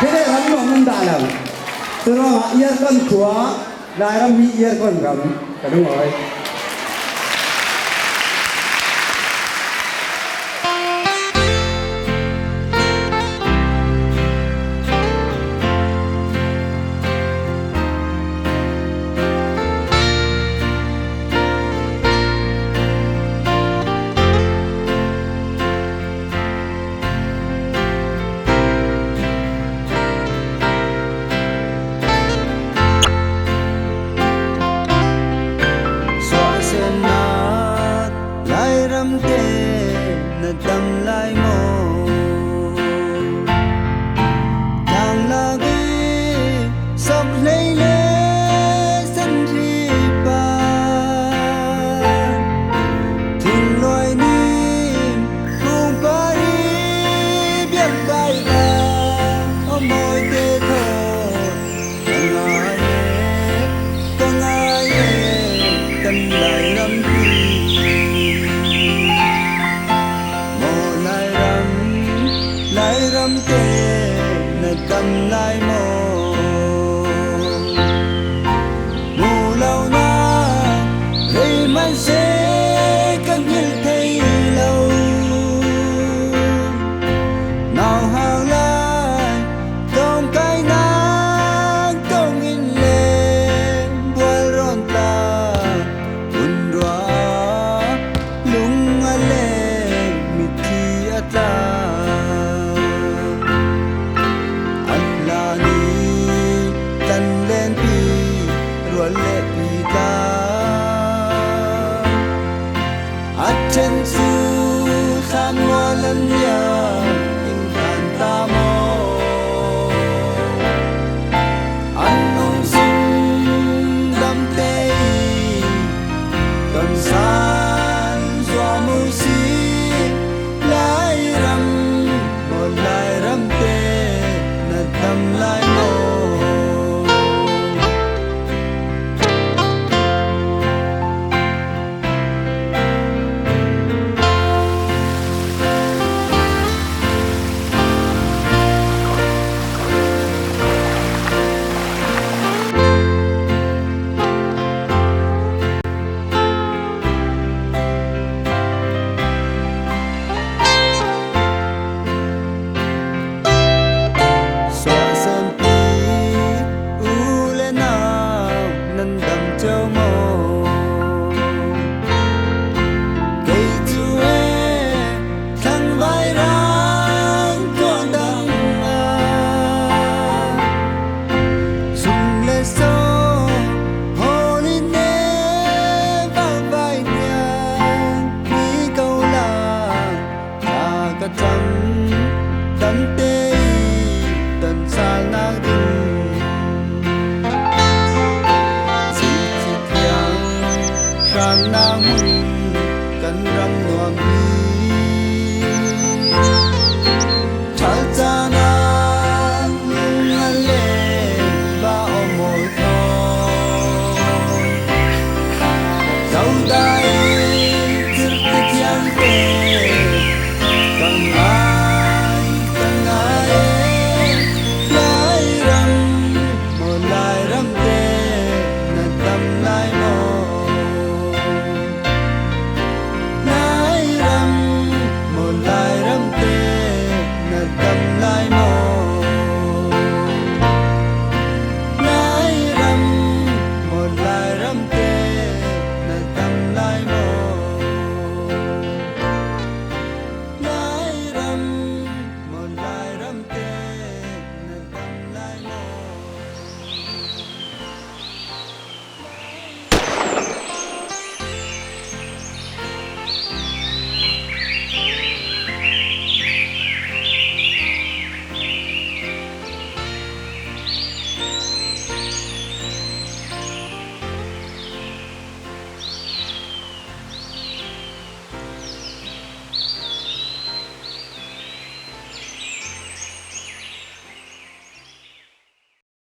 thế này hắn mong mình đã làm từ đó yên con chúa lại làm bị yên con gầm cả đúng rồi tâm lại mồ càng lagi sắp lấy lệ sân thi ba thình loài nim cùng ba đi biết bay ba ở môi tê thơ càng ai tâm lại lắm lại rắm tê nè tâm lại mồ mù lâu na lấy mai sẽ cất như thấy lâu nào hàng lại công cái nắng công in lên buồn rộn ta buồn đoá lung lên mịt thi ta lệ pita achen su san mo lan ya in kan ta mo an ong sim dam te con san zua mu si lai ram te na tam lai mo châu mồ cây chuối thằng vai răng con đằng sung lê sâu hồ linh nê vang vai nhang đi câu là ta cắt trắng đắm tê tận xa nang đình kan nang hun kan răng